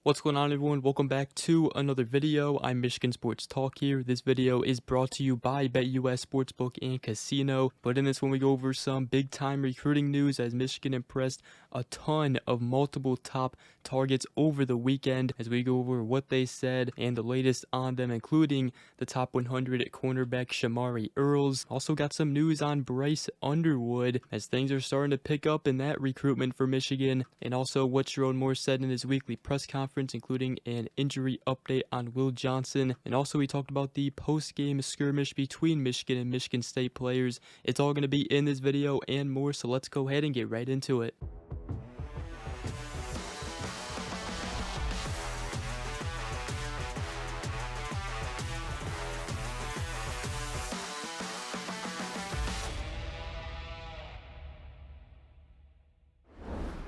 What's going on, everyone? Welcome back to another video. I'm Michigan Sports Talk here. This video is brought to you by BetUS Sportsbook and Casino. But in this one, we go over some big time recruiting news as Michigan impressed a ton of multiple top targets over the weekend as we go over what they said and the latest on them, including the top 100 cornerback Shamari Earls. Also got some news on Bryce Underwood as things are starting to pick up in that recruitment for Michigan, and also what Sherrone Moore said in his weekly press conference, including an injury update on Will Johnson. And also we talked about the post-game skirmish between Michigan and Michigan State players. It's all going to be in this video and more, so let's go ahead and get right into it.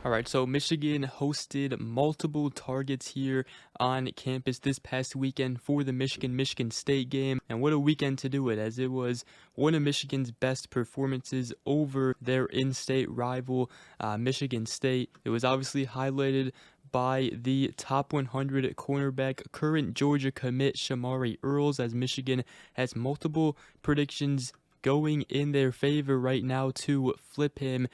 Alright, so Michigan hosted multiple targets here on campus this past weekend for the Michigan State game, and what a weekend to do it, as it was one of Michigan's best performances over their in-state rival, Michigan State. It was obviously highlighted by the top 100 cornerback, current Georgia commit Shamari Earls, as Michigan has multiple predictions going in their favor right now to flip him,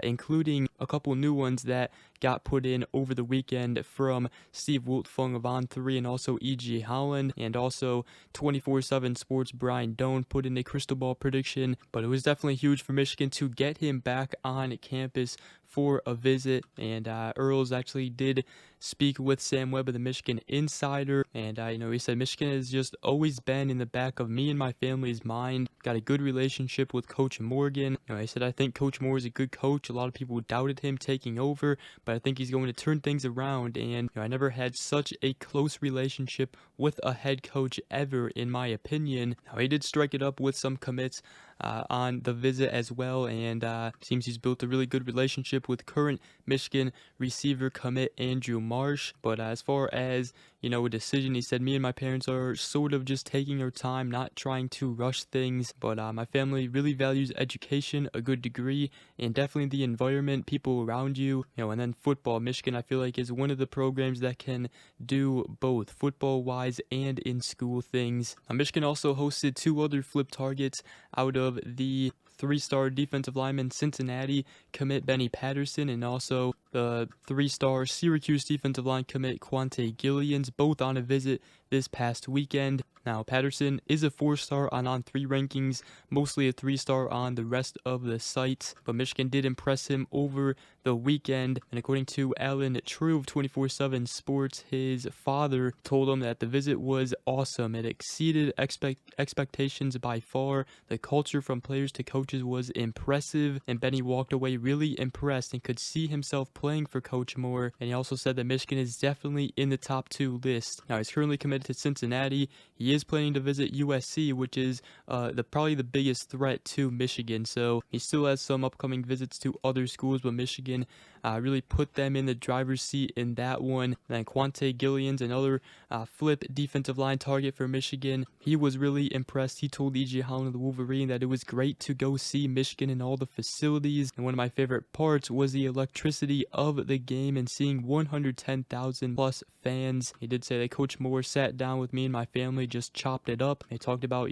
including a couple new ones that got put in over the weekend from Steve Wiltfong of On3 and also E.G. Holland, and also 24/7 Sports Brian Doan put in a crystal ball prediction. But it was definitely huge for Michigan to get him back on campus for a visit, and Earls actually did speak with Sam Webb of the Michigan Insider, and he said Michigan has just always been in the back of me and my family's mind. Got a good relationship with Coach Morgan. He said, I think Coach Moore is a good coach. A lot of people doubted him taking over, but I think he's going to turn things around, and I never had such a close relationship with a head coach ever, in my opinion. Now, he did strike it up with some commits on the visit as well, and seems he's built a really good relationship with current Michigan receiver commit Andrew Marsh. But as far as a decision, he said, me and my parents are sort of just taking our time, not trying to rush things, but my family really values education, a good degree, and definitely the environment, people around you, and then football. Michigan, I feel like, is one of the programs that can do both football wise and in school things. Michigan also hosted two other flip targets out of the three-star defensive lineman Cincinnati commit Benny Patterson, and also the three-star Syracuse defensive line commit Quante Gillians, both on a visit this past weekend. Now, Patterson is a 4-star on On3 rankings, mostly a 3-star on the rest of the sites, but Michigan did impress him over the weekend, and according to Alan True of 24/7 Sports, his father told him that the visit was awesome. It exceeded expectations by far. The culture from players to coaches was impressive, and Benny walked away really impressed and could see himself playing for Coach Moore, and he also said that Michigan is definitely in the top 2 list. Now, he's currently committed to Cincinnati. He is planning to visit USC, which is probably the biggest threat to Michigan, so he still has some upcoming visits to other schools, but Michigan really put them in the driver's seat in that one. Then Quante Gillians, another flip defensive line target for Michigan, he was really impressed. He told E.G. Holland of the Wolverine that it was great to go see Michigan and all the facilities, and one of my favorite parts was the electricity of the game and seeing 110,000 plus fans. He did say that Coach Moore sat down with me and my family, just chopped it up. They talked about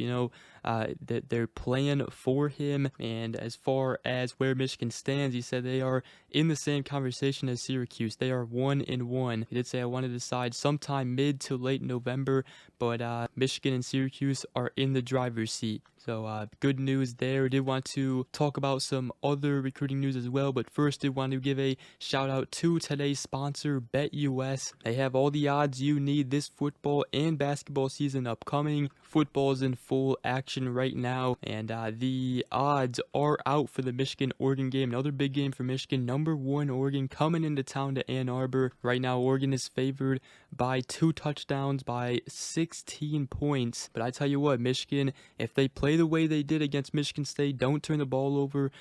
their plan for him, and as far as where Michigan stands, he said they are in the same conversation as Syracuse. They are 1-1. He did say, I want to decide sometime mid to late November, but Michigan and Syracuse are in the driver's seat. So good news there. I did want to talk about some other recruiting news as well, but first I want to give a shout out to today's sponsor, BetUS. They have all the odds you need this football and basketball season upcoming. Football's in full action right now, and the odds are out for the Michigan-Oregon game. Another big game for Michigan. Number 1 Oregon coming into town to Ann Arbor. Right now, Oregon is favored by 2 touchdowns by 16 points. But I tell you what, Michigan, if they play the way they did against Michigan State, don't turn the ball over,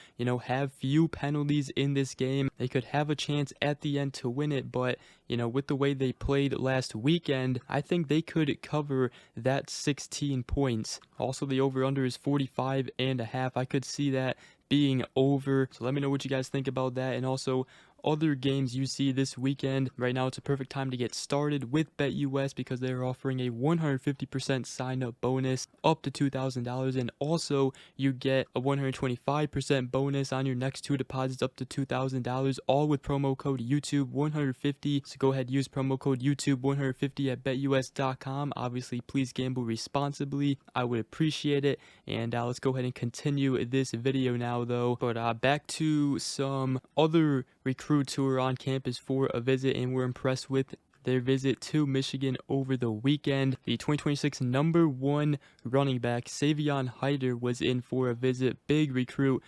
have few penalties in this game, they could have a chance at the end to win it. But with the way they played last weekend, I think they could cover that 16 points. Also, the over-under is 45.5. I could see that being over. So let me know what you guys think about that. And also, other games you see this weekend. Right now, it's a perfect time to get started with BetUS because they're offering a 150% sign-up bonus up to $2,000, and also you get a 125% bonus on your next two deposits up to $2,000, all with promo code YouTube150. So go ahead, use promo code YouTube150 at betus.com. Obviously, please gamble responsibly. I would appreciate it. And let's go ahead and continue this video now, though. But back to some other recruits who were on campus for a visit and were impressed with their visit to Michigan over the weekend. The 2026 #1 running back Savion Hyder was in for a visit. Big recruiting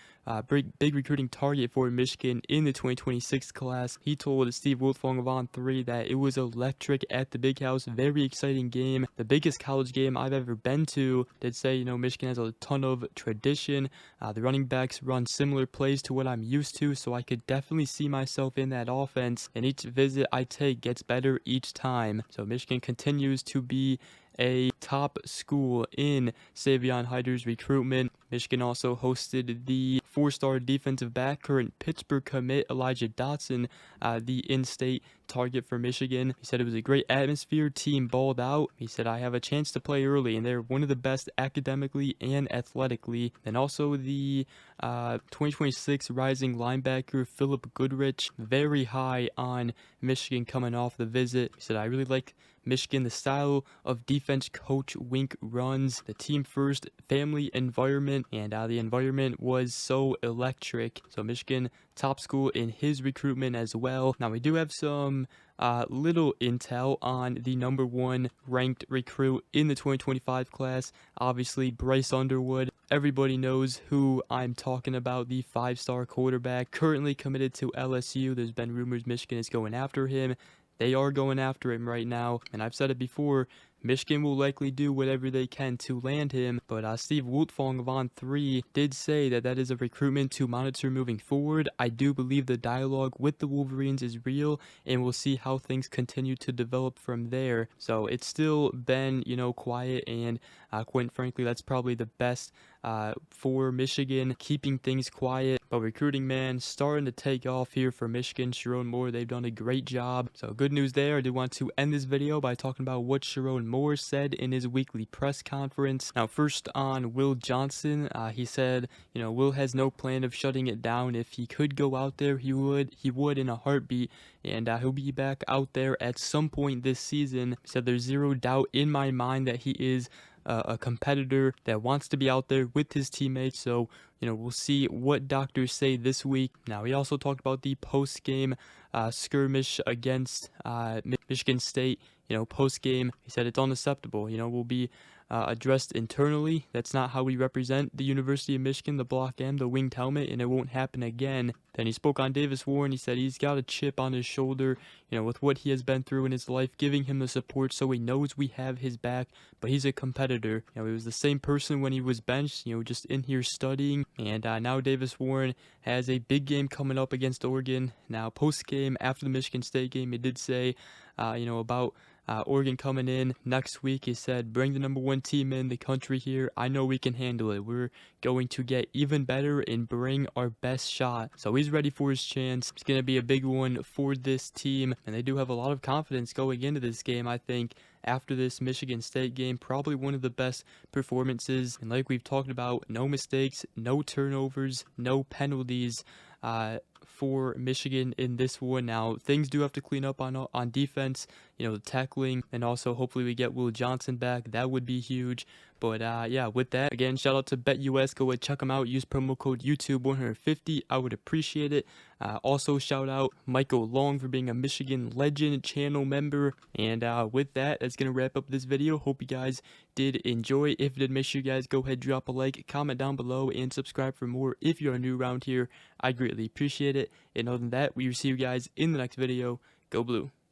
target for Michigan in the 2026 class. He told Steve Wiltfong of On3 that it was electric at the Big House. Very exciting game. The biggest college game I've ever been to. Did say, Michigan has a ton of tradition. The running backs run similar plays to what I'm used to, so I could definitely see myself in that offense. And each visit I take gets better each time. So Michigan continues to be a top school in Savion Hyder's recruitment. Michigan also hosted the 4-star defensive back, current Pittsburgh commit Elijah Dotson, the in-state target for Michigan. He said it was a great atmosphere, team balled out. He said, I have a chance to play early, and they're one of the best academically and athletically. And also the 2026 rising linebacker Philip Goodrich, very high on Michigan coming off the visit. He said, I really like Michigan, the style of defense Coach Wink runs, the team first family environment, and the environment was so electric. So Michigan, top school in his recruitment as well. Now we do have some little intel on the #1 ranked recruit in the 2025 class. Obviously, Bryce Underwood. Everybody knows who I'm talking about, the 5-star quarterback currently committed to LSU. There's been rumors Michigan is going after him. They are going after him right now, and I've said it before, Michigan will likely do whatever they can to land him, but Steve Wiltfong of On3 did say that that is a recruitment to monitor moving forward. I do believe the dialogue with the Wolverines is real, and we'll see how things continue to develop from there. So it's still been, quiet, and quite frankly, that's probably the best for Michigan, keeping things quiet. But recruiting, man, starting to take off here for Michigan. Sherrone Moore, they've done a great job. So good news there. I did want to end this video by talking about what Sherrone Moore said in his weekly press conference. Now, first on Will Johnson, he said, Will has no plan of shutting it down. If he could go out there, he would in a heartbeat, and he'll be back out there at some point this season. He said, there's zero doubt in my mind that he is a competitor that wants to be out there with his teammates. So, we'll see what doctors say this week. Now, he also talked about the post-game skirmish against Michigan State. Post-game, he said it's unacceptable. Will be addressed internally. That's not how we represent the University of Michigan, the block and the winged helmet, and it won't happen again. Then he spoke on Davis Warren. He said he's got a chip on his shoulder, with what he has been through in his life, giving him the support so he knows we have his back, but he's a competitor. He was the same person when he was benched, just in here studying, and now Davis Warren has a big game coming up against Oregon. Now, post-game, after the Michigan State game, he did say, about Oregon coming in next week. He said, bring the #1 team in the country here. I know we can handle it. We're going to get even better and bring our best shot. So he's ready for his chance. It's going to be a big one for this team, and they do have a lot of confidence going into this game. I think after this Michigan State game, probably one of the best performances. And like we've talked about, no mistakes, no turnovers, no penalties for Michigan in this one. Now, things do have to clean up on defense, the tackling, and also hopefully we get Will Johnson back. That would be huge. But yeah, with that, again, shout out to BetUS. Go ahead, check them out. Use promo code YouTube150. I would appreciate it. Also, shout out Michael Long for being a Michigan Legend channel member. And with that, that's going to wrap up this video. Hope you guys did enjoy. If you did, make sure you guys go ahead, drop a like, comment down below, and subscribe for more if you're new around here. I greatly appreciate it. And other than that, we will see you guys in the next video. Go Blue.